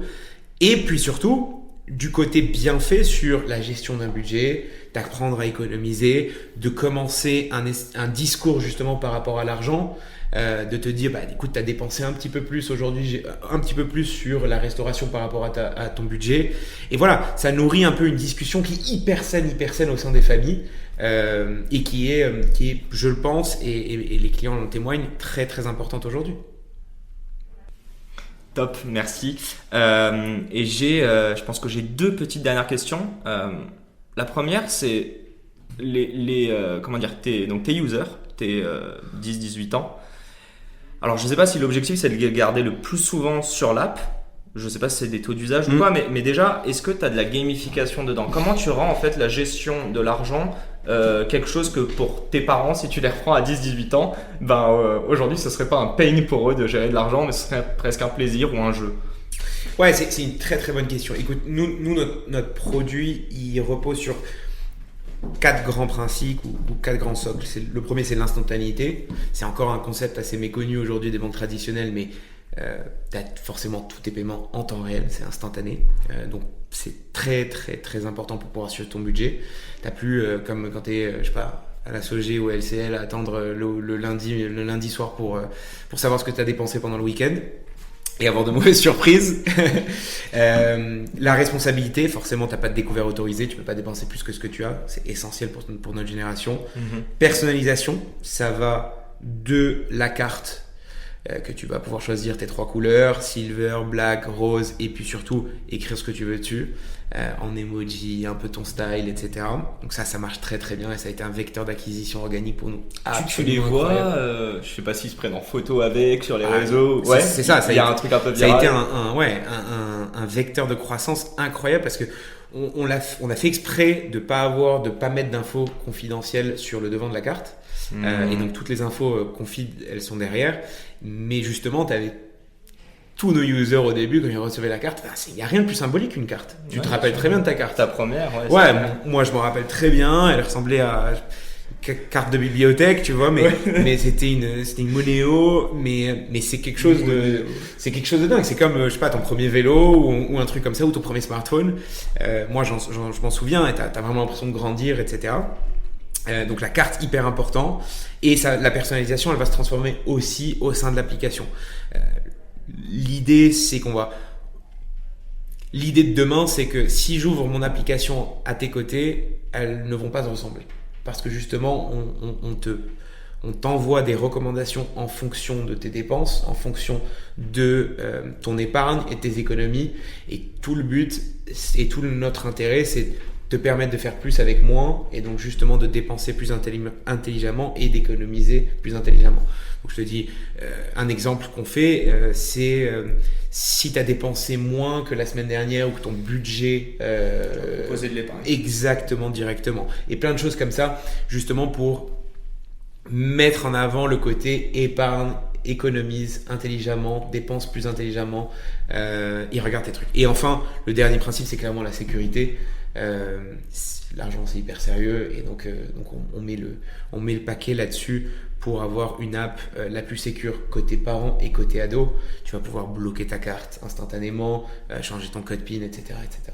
Et puis surtout, du côté bien fait sur la gestion d'un budget, d'apprendre à économiser, de commencer un discours justement par rapport à l'argent, de te dire, écoute, tu as dépensé un petit peu plus aujourd'hui, un petit peu plus sur la restauration par rapport à ton budget. Et voilà, ça nourrit un peu une discussion qui est hyper saine au sein des familles et qui est, je le pense, et les clients en témoignent, très très importante aujourd'hui. Top, merci. Et je pense que j'ai deux petites dernières questions. La première, c'est tes users, tes 10-18 ans. Alors, je ne sais pas si l'objectif, c'est de les garder le plus souvent sur l'app. Je ne sais pas si c'est des taux d'usage ou quoi, mais déjà, est-ce que tu as de la gamification dedans? Comment tu rends en fait la gestion de l'argent quelque chose que pour tes parents, si tu les reprends à 10-18 ans, aujourd'hui, ce ne serait pas un pain pour eux de gérer de l'argent, mais ce serait presque un plaisir ou un jeu? Ouais, c'est une très très bonne question. Écoute, nous notre produit, il repose sur 4 grands principes ou 4 grands socles. Le premier, c'est l'instantanéité. C'est encore un concept assez méconnu aujourd'hui des banques traditionnelles, mais tu as forcément tous tes paiements en temps réel, c'est instantané. Donc c'est très très très important pour pouvoir suivre ton budget. Tu n'as plus comme quand tu es, à la SOG ou à LCL, à attendre le lundi soir pour savoir ce que tu as dépensé pendant le week-end et avoir de mauvaises surprises. La responsabilité, forcément, tu n'as pas de découvert autorisé, tu ne peux pas dépenser plus que ce que tu as, c'est essentiel pour notre génération. Personnalisation, ça va de la carte que tu vas pouvoir choisir tes 3 couleurs, silver, black, rose, et puis surtout écrire ce que tu veux dessus, en emoji, un peu ton style, etc. Donc ça marche très très bien et ça a été un vecteur d'acquisition organique pour nous. Tu les vois, je sais pas s'ils se prennent en photo avec sur les réseaux. Ouais, c'est ça. Il y a un truc un peu viral. Ça a été un vecteur de croissance incroyable parce que on a fait exprès de pas mettre d'infos confidentielles sur le devant de la carte. Et donc toutes les infos confid, elles sont derrière, mais justement tu avais tous nos users au début quand ils recevaient la carte, il n'y a rien de plus symbolique qu'une carte. Tu te rappelles très bien de ta carte. Ta première, moi je me rappelle très bien, elle ressemblait à carte de bibliothèque, tu vois, mais c'était une Monéo, mais c'est quelque chose de dingue. C'est comme, ton premier vélo ou un truc comme ça, ou ton premier smartphone. Moi je m'en souviens, et t'as vraiment l'impression de grandir, etc. Donc la carte, hyper important. Et la personnalisation, elle va se transformer aussi au sein de l'application. L'idée de demain, c'est que si j'ouvre mon application à tes côtés, elles ne vont pas se ressembler. Parce que justement, on t'envoie des recommandations en fonction de tes dépenses, en fonction de ton épargne et tes économies. Et tout le but et tout notre intérêt, c'est te permettre de faire plus avec moins et donc justement de dépenser plus intelligemment et d'économiser plus intelligemment. Donc je te dis, un exemple qu'on fait, c'est si tu as dépensé moins que la semaine dernière ou que ton budget... poser de l'épargne. Exactement, directement. Et plein de choses comme ça, justement pour mettre en avant le côté épargne, économise intelligemment, dépense plus intelligemment, et regarde tes trucs. Et enfin, le dernier principe, c'est clairement la sécurité. L'argent, c'est hyper sérieux et donc on met le paquet là-dessus pour avoir une app la plus sécure côté parents et côté ado. Tu vas pouvoir bloquer ta carte instantanément, changer ton code PIN, etc. etc.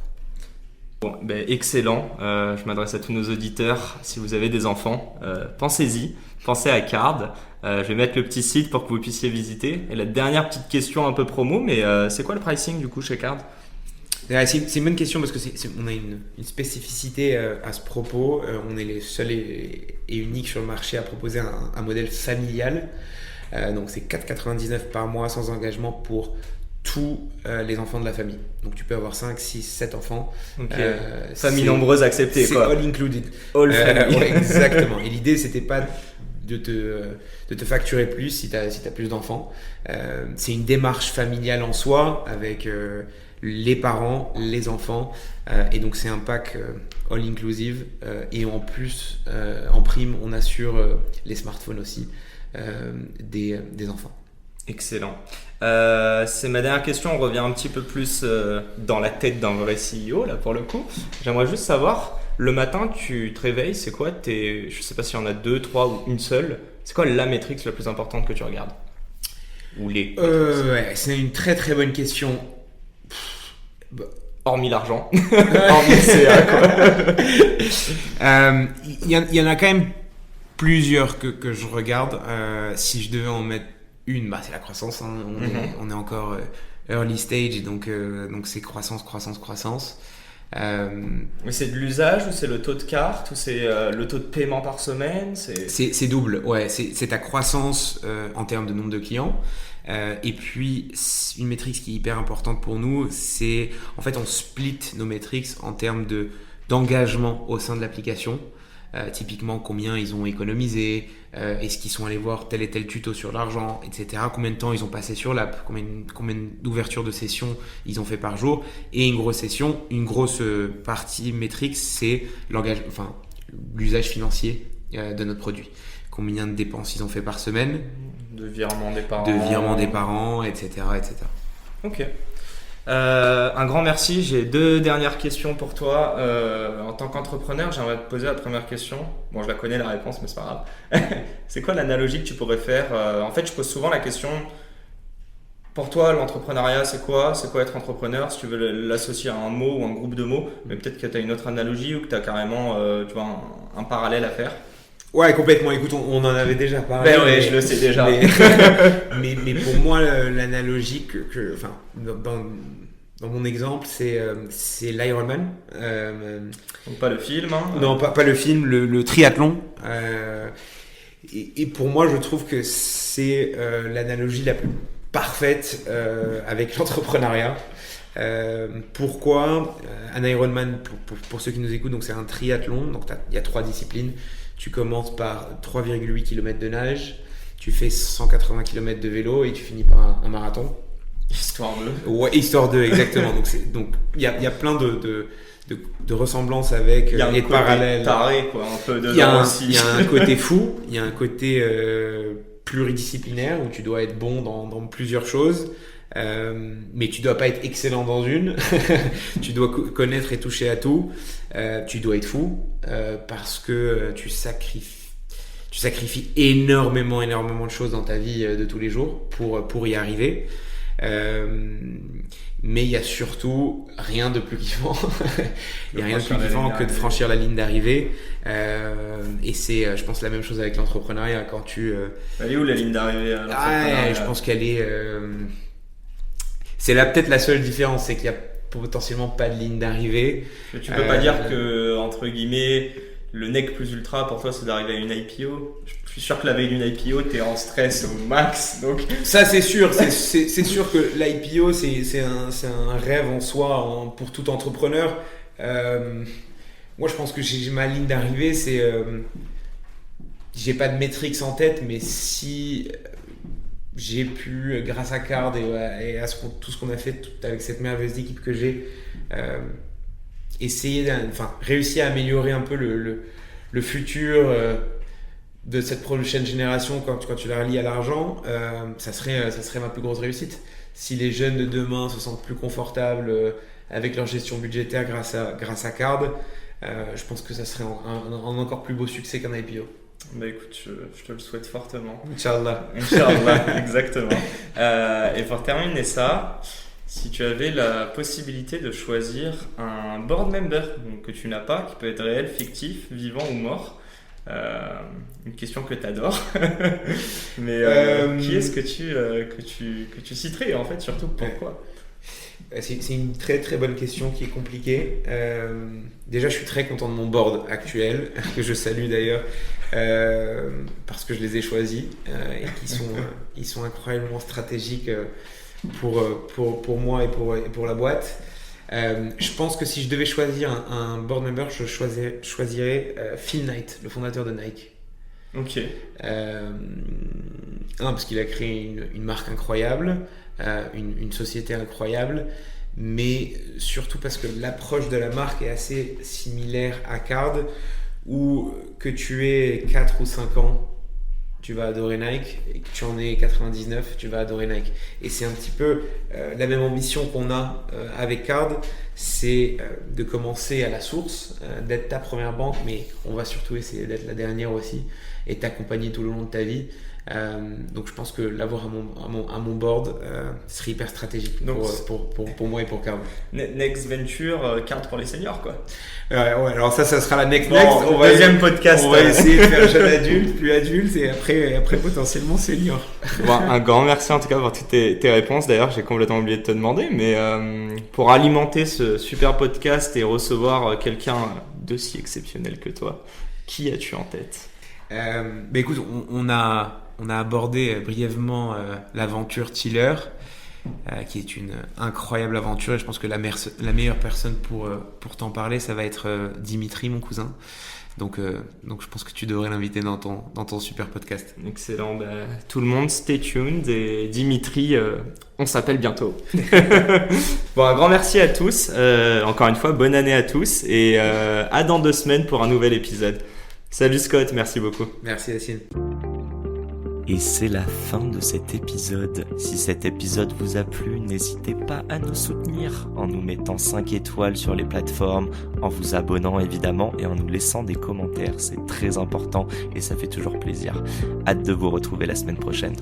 Bon, excellent. Je m'adresse à tous nos auditeurs. Si vous avez des enfants, pensez-y. Pensez à Card. Je vais mettre le petit site pour que vous puissiez visiter. Et la dernière petite question un peu promo, mais c'est quoi le pricing du coup chez Card ? C'est une bonne question parce que on a une spécificité à ce propos. On est les seuls et uniques sur le marché à proposer un modèle familial. Donc c'est 4,99 par mois sans engagement pour tous les enfants de la famille. Donc tu peux avoir 5, 6, 7 enfants. Okay. Famille nombreuse acceptée. C'est quoi. all included. All family. Ouais, exactement. Et l'idée, c'était pas de te facturer plus si tu as plus d'enfants. C'est une démarche familiale en soi avec les parents, les enfants. Et donc c'est un pack all inclusive. Et en plus, en prime, on assure les smartphones aussi des enfants. Excellent. C'est ma dernière question. On revient un petit peu plus dans la tête d'un vrai CEO là pour le coup. J'aimerais juste savoir, le matin tu te réveilles, c'est quoi je sais pas s'il y en a 2, 3 ou une seule. C'est quoi la métrique la plus importante que tu regardes? Ou les ouais, c'est une très très bonne question. Hormis l'argent. Hormis le CA quoi. Il y en a quand même plusieurs que je regarde. Si je devais en mettre une, c'est la croissance. Hein. On est encore early stage, donc c'est croissance. Mais c'est de l'usage ou c'est le taux de carte ou c'est le taux de paiement par semaine? C'est double, ouais. C'est ta croissance en termes de nombre de clients. Et puis une métrique qui est hyper importante pour nous, c'est en fait on split nos métriques en termes d'engagement au sein de l'application. Typiquement combien ils ont économisé, est-ce qu'ils sont allés voir tel et tel tuto sur l'argent, etc. Combien de temps ils ont passé sur l'app, combien d'ouvertures de sessions ils ont fait par jour. Et une grosse partie métrique, c'est l'usage financier de notre produit. Combien de dépenses ils ont fait par semaine, de virement des parents, etc. Ok. Un grand merci. J'ai 2 dernières questions pour toi. En tant qu'entrepreneur, j'aimerais te poser la première question. Bon, je la connais la réponse, mais c'est pas grave. C'est quoi l'analogie que tu pourrais faire? En fait, je pose souvent la question. Pour toi, l'entrepreneuriat, c'est quoi? C'est quoi être entrepreneur? Si tu veux l'associer à un mot ou un groupe de mots, mais peut-être que tu as une autre analogie ou que tu as carrément un parallèle à faire. Ouais, complètement. Écoute, on en avait déjà parlé. Ouais, je le sais déjà. Mais pour moi, l'analogie dans mon exemple, c'est l'Ironman. Donc pas le film. Hein. Non, pas le film, le triathlon. Et pour moi, je trouve que c'est l'analogie la plus parfaite avec l'entrepreneuriat. Pourquoi un Ironman, pour ceux qui nous écoutent, donc c'est un triathlon. Donc il y a 3 disciplines. Tu commences par 3,8 km de nage, tu fais 180 km de vélo et tu finis par un marathon. Histoire 2. Ouais, histoire 2, exactement. Donc il y a plein de ressemblances avec les parallèles. Taré, quoi, un peu dedans aussi. Il y a un côté fou, il y a un côté pluridisciplinaire où tu dois être bon dans plusieurs choses. Mais tu dois pas être excellent dans une. Tu dois connaître et toucher à tout. Tu dois être fou parce que tu sacrifies énormément de choses dans ta vie de tous les jours pour y arriver. Mais il y a surtout rien de plus kiffant. Il y a rien de plus kiffant que de franchir la ligne d'arrivée. Et c'est, je pense, la même chose avec l'entrepreneuriat. Quand tu. Elle est où la ligne d'arrivée je pense qu'elle est. C'est là peut-être la seule différence, c'est qu'il y a potentiellement pas de ligne d'arrivée. Tu peux pas dire que, entre guillemets, le nec plus ultra pour toi c'est d'arriver à une IPO. Je suis sûr que la veille d'une IPO t'es en stress au max, donc ça c'est sûr. C'est sûr que l'IPO c'est un rêve en soi pour tout entrepreneur. Moi je pense que j'ai ma ligne d'arrivée, c'est j'ai pas de métriques en tête, mais si j'ai pu, grâce à Card et à tout ce qu'on a fait avec cette merveilleuse équipe que j'ai, réussir à améliorer un peu le futur de cette prochaine génération quand tu la relis à l'argent, ça serait ma plus grosse réussite. Si les jeunes de demain se sentent plus confortables avec leur gestion budgétaire grâce à Card, je pense que ça serait un encore plus beau succès qu'un IPO. Bah écoute, je te le souhaite fortement. Inch'Allah. Inch'Allah, exactement. Et pour terminer ça, si tu avais la possibilité de choisir un board member donc, que tu n'as pas, qui peut être réel, fictif, vivant ou mort, une question que tu adores, mais qui est-ce que tu citerais en fait, surtout pourquoi? C'est une très très bonne question qui est compliquée. Déjà, je suis très content de mon board actuel, que je salue d'ailleurs, parce que je les ai choisis et ils sont incroyablement stratégiques pour moi et pour la boîte. Je pense que si je devais choisir un board member, je choisirais Phil Knight, le fondateur de Nike. Ok. Parce qu'il a créé une marque incroyable, une société incroyable, mais surtout parce que l'approche de la marque est assez similaire à Card, où que tu aies 4 ou 5 ans, tu vas adorer Nike, et que tu en aies 99, tu vas adorer Nike. Et c'est un petit peu la même ambition qu'on a avec Card, c'est de commencer à la source, d'être ta première banque, mais on va surtout essayer d'être la dernière aussi, et t'accompagner tout le long de ta vie. Donc je pense que l'avoir à mon board serait hyper stratégique pour moi et pour Card. Next Venture, Card pour les seniors quoi. Ouais, alors ça sera la next. Deuxième podcast. On va essayer de faire jeune adulte, plus adulte et après potentiellement senior. Bon, un grand merci en tout cas pour toutes tes réponses. D'ailleurs j'ai complètement oublié de te demander, mais pour alimenter ce super podcast et recevoir quelqu'un d'aussi exceptionnel que toi, qui as-tu en tête? Écoute, on a abordé brièvement l'aventure Tiller, qui est une incroyable aventure, et je pense que la meilleure personne pour t'en parler, ça va être Dimitri, mon cousin. Donc je pense que tu devrais l'inviter dans ton super podcast. Excellent, tout le monde stay tuned, et Dimitri, on s'appelle bientôt. Bon, un grand merci à tous, encore une fois, bonne année à tous, et à dans 2 semaines pour un nouvel épisode. Salut Scott, merci beaucoup. Merci Yacine. Et c'est la fin de cet épisode. Si cet épisode vous a plu, n'hésitez pas à nous soutenir en nous mettant 5 étoiles sur les plateformes, en vous abonnant évidemment et en nous laissant des commentaires. C'est très important et ça fait toujours plaisir. Hâte de vous retrouver la semaine prochaine.